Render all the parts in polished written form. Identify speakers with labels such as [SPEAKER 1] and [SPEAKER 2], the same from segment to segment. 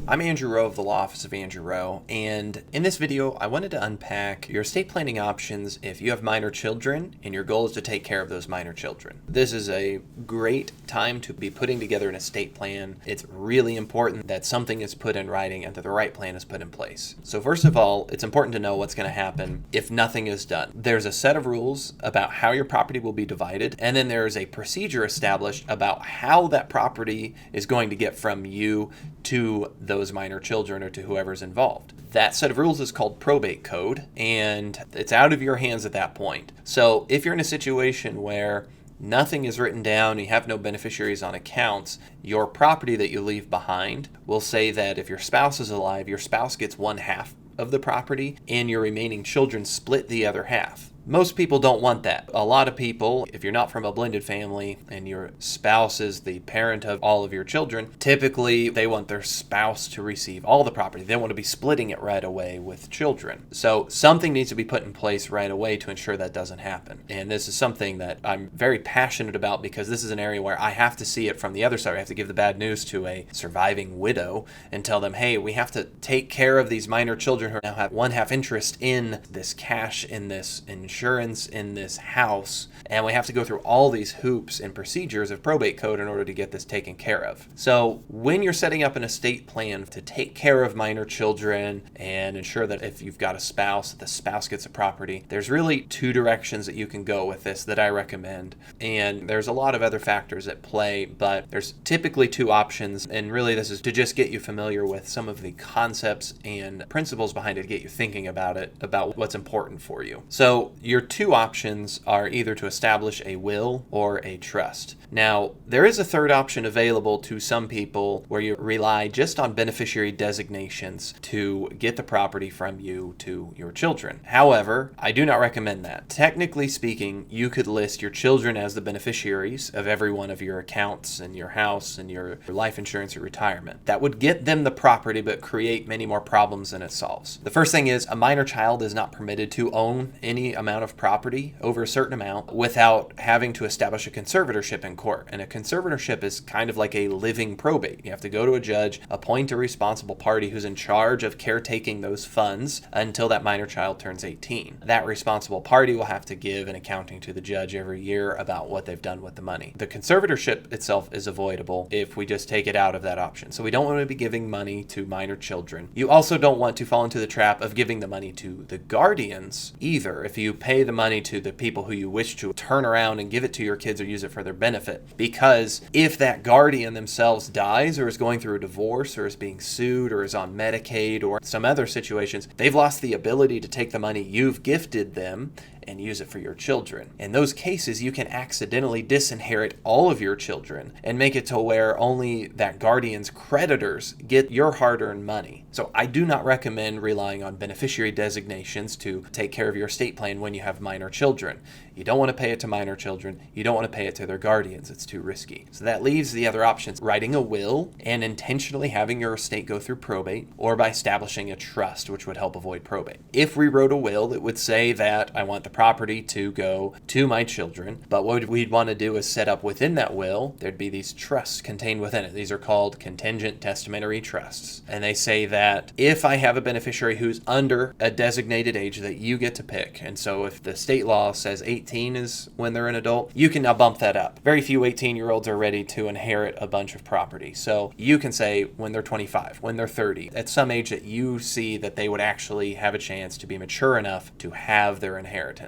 [SPEAKER 1] I'm Andrew Rowe of the Law Office of Andrew Rowe, and in this video, I wanted to unpack your estate planning options if you have minor children and your goal is to take care of those minor children. This is a great time to be putting together an estate plan. It's really important that something is put in writing and that the right plan is put in place. So first of all, it's important to know what's going to happen if nothing is done. There's a set of rules about how your property will be divided, and then there is a procedure established about how that property is going to get from you to those minor children or to whoever's involved. That set of rules is called probate code, and it's out of your hands at that point. So if you're in a situation where nothing is written down, you have no beneficiaries on accounts, your property that you leave behind will say that if your spouse is alive, your spouse gets 1/2 of the property and your remaining children split the other half. Most people don't want that. A lot of people, if you're not from a blended family and your spouse is the parent of all of your children, typically they want their spouse to receive all the property. They want to be splitting it right away with children. So something needs to be put in place right away to ensure that doesn't happen. And this is something that I'm very passionate about because this is an area where I have to see it from the other side. I have to give the bad news to a surviving widow and tell them, hey, we have to take care of these minor children who now have 1/2 interest in this cash, in this insurance, in this house, and we have to go through all these hoops and procedures of probate code in order to get this taken care of. So when you're setting up an estate plan to take care of minor children and ensure that if you've got a spouse, that the spouse gets a property, there's really two directions that you can go with this that I recommend. And there's a lot of other factors at play, but there's typically two options, and really this is to just get you familiar with some of the concepts and principles behind it, to get you thinking about it, about what's important for you. So your two options are either to establish a will or a trust. Now, there is a third option available to some people where you rely just on beneficiary designations to get the property from you to your children. However, I do not recommend that. Technically speaking, you could list your children as the beneficiaries of every one of your accounts and your house and your life insurance or retirement. That would get them the property but create many more problems than it solves. The first thing is a minor child is not permitted to own any amount of property over a certain amount without having to establish a conservatorship in court. And a conservatorship is kind of like a living probate. You have to go to a judge, appoint a responsible party who's in charge of caretaking those funds until that minor child turns 18. That responsible party will have to give an accounting to the judge every year about what they've done with the money. The conservatorship itself is avoidable if we just take it out of that option. So we don't want to be giving money to minor children. You also don't want to fall into the trap of giving the money to the guardians either. If you pay the money to the people who you wish to turn around and give it to your kids or use it for their benefit, because if that guardian themselves dies or is going through a divorce or is being sued or is on Medicaid or some other situations, they've lost the ability to take the money you've gifted them and use it for your children. In those cases, you can accidentally disinherit all of your children and make it to where only that guardian's creditors get your hard-earned money. So I do not recommend relying on beneficiary designations to take care of your estate plan when you have minor children. You don't want to pay it to minor children. You don't want to pay it to their guardians. It's too risky. So that leaves the other options: writing a will and intentionally having your estate go through probate, or by establishing a trust, which would help avoid probate. If we wrote a will, it would say that I want the property to go to my children, but what we'd want to do is set up within that will, there'd be these trusts contained within it. These are called contingent testamentary trusts. And they say that if I have a beneficiary who's under a designated age that you get to pick, and so if the state law says 18 is when they're an adult, you can now bump that up. Very few 18-year-olds are ready to inherit a bunch of property. So you can say when they're 25, when they're 30, at some age that you see that they would actually have a chance to be mature enough to have their inheritance.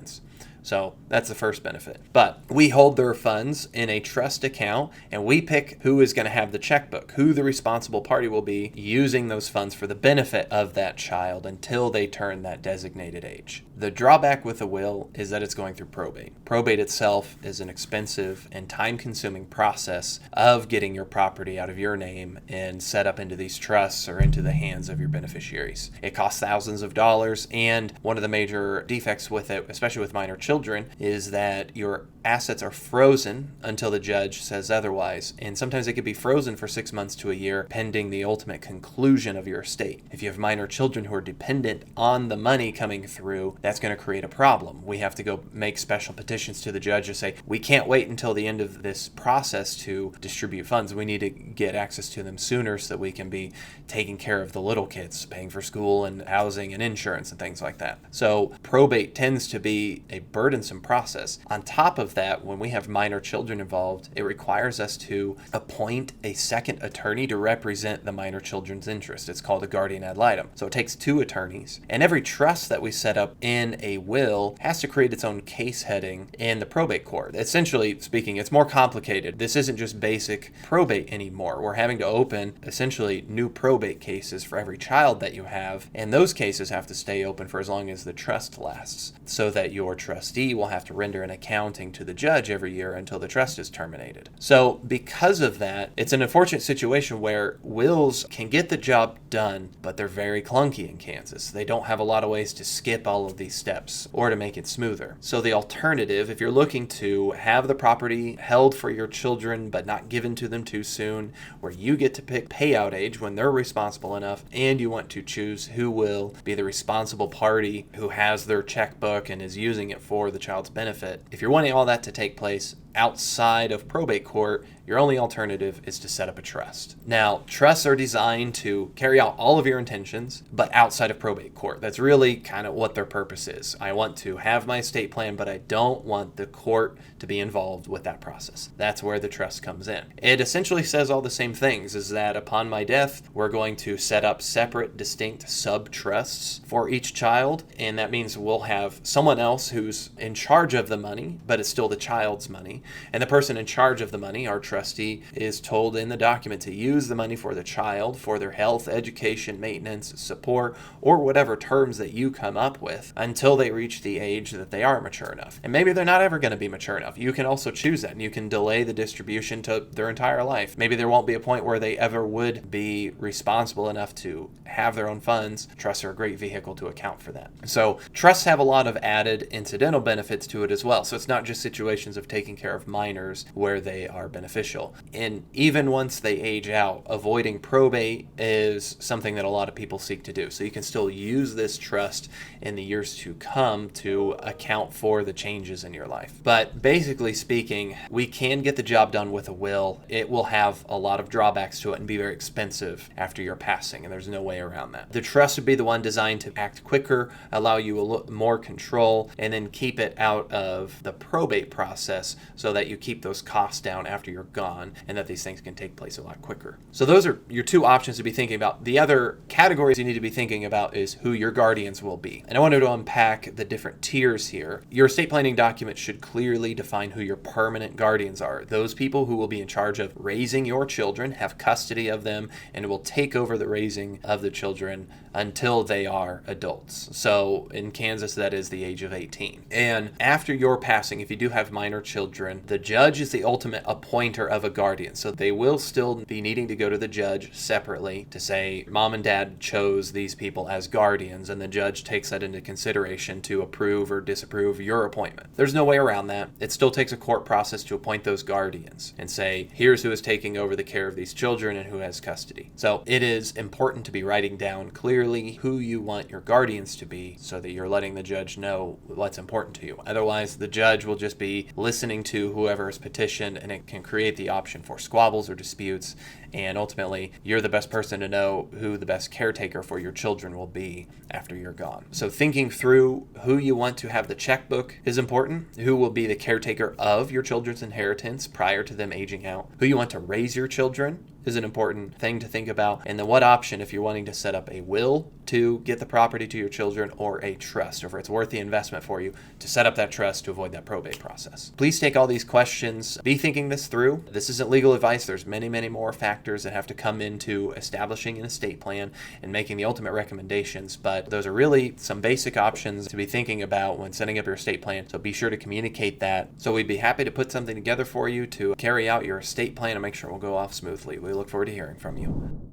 [SPEAKER 1] So that's the first benefit. But we hold their funds in a trust account, and we pick who is going to have the checkbook, who the responsible party will be using those funds for the benefit of that child until they turn that designated age. The drawback with a will is that it's going through probate. Probate itself is an expensive and time-consuming process of getting your property out of your name and set up into these trusts or into the hands of your beneficiaries. It costs thousands of dollars, and one of the major defects with it, especially with minor children, children is that your assets are frozen until the judge says otherwise. And sometimes they could be frozen for 6 months to a year, pending the ultimate conclusion of your estate. If you have minor children who are dependent on the money coming through, that's going to create a problem. We have to go make special petitions to the judge to say, we can't wait until the end of this process to distribute funds. We need to get access to them sooner so that we can be taking care of the little kids, paying for school and housing and insurance and things like that. So probate tends to be a burdensome process. On top of that, when we have minor children involved, it requires us to appoint a second attorney to represent the minor children's interest. It's called a guardian ad litem. So it takes 2 attorneys. And every trust that we set up in a will has to create its own case heading in the probate court. Essentially speaking, it's more complicated. This isn't just basic probate anymore. We're having to open essentially new probate cases for every child that you have, and those cases have to stay open for as long as the trust lasts, so that your trustee will have to render an accounting to the judge every year until the trust is terminated. So because of that, it's an unfortunate situation where wills can get the job done, but they're very clunky in Kansas. They don't have a lot of ways to skip all of these steps or to make it smoother. So the alternative, if you're looking to have the property held for your children but not given to them too soon, where you get to pick payout age when they're responsible enough, and you want to choose who will be the responsible party who has their checkbook and is using it for the child's benefit, if you're wanting all that to take place outside of probate court, your only alternative is to set up a trust. Now, trusts are designed to carry out all of your intentions, but outside of probate court. That's really kind of what their purpose is. I want to have my estate plan, but I don't want the court to be involved with that process. That's where the trust comes in. It essentially says all the same things, is that upon my death, we're going to set up separate, distinct sub-trusts for each child, and that means we'll have someone else who's in charge of the money, but it's still the child's money. And the person in charge of the money, our trustee, is told in the document to use the money for the child, for their health, education, maintenance, support, or whatever terms that you come up with until they reach the age that they are mature enough. And maybe they're not ever going to be mature enough. You can also choose that, and you can delay the distribution to their entire life. Maybe there won't be a point where they ever would be responsible enough to have their own funds. Trusts are a great vehicle to account for that. So trusts have a lot of added incidental benefits to it as well. So it's not just situations of taking care of minors where they are beneficial. And even once they age out, avoiding probate is something that a lot of people seek to do. So you can still use this trust in the years to come to account for the changes in your life. But basically speaking, we can get the job done with a will. It will have a lot of drawbacks to it and be very expensive after your passing, and there's no way around that. The trust would be the one designed to act quicker, allow you more control, and then keep it out of the probate process so that you keep those costs down after you're gone, and that these things can take place a lot quicker. So those are your 2 options to be thinking about. The other categories you need to be thinking about is who your guardians will be. And I wanted to unpack the different tiers here. Your estate planning document should clearly define who your permanent guardians are. Those people who will be in charge of raising your children, have custody of them, and will take over the raising of the children until they are adults. So in Kansas, that is the age of 18. And after your passing, if you do have minor children, the judge is the ultimate appointer of a guardian. So they will still be needing to go to the judge separately to say, mom and dad chose these people as guardians, and the judge takes that into consideration to approve or disapprove your appointment. There's no way around that. It still takes a court process to appoint those guardians and say, here's who is taking over the care of these children and who has custody. So it is important to be writing down clearly who you want your guardians to be so that you're letting the judge know what's important to you. Otherwise, the judge will just be listening to whoever is petitioned, and it can create the option for squabbles or disputes. And ultimately, you're the best person to know who the best caretaker for your children will be after you're gone. So thinking through who you want to have the checkbook is important, who will be the caretaker of your children's inheritance prior to them aging out, who you want to raise your children is an important thing to think about, and then what option, if you're wanting to set up a will to get the property to your children, or a trust, or if it's worth the investment for you to set up that trust to avoid that probate process. Please take all these questions, be thinking this through. This isn't legal advice. There's many, many more factors that have to come into establishing an estate plan and making the ultimate recommendations, but those are really some basic options to be thinking about when setting up your estate plan. So be sure to communicate that. So we'd be happy to put something together for you to carry out your estate plan and make sure it will go off smoothly. We look forward to hearing from you.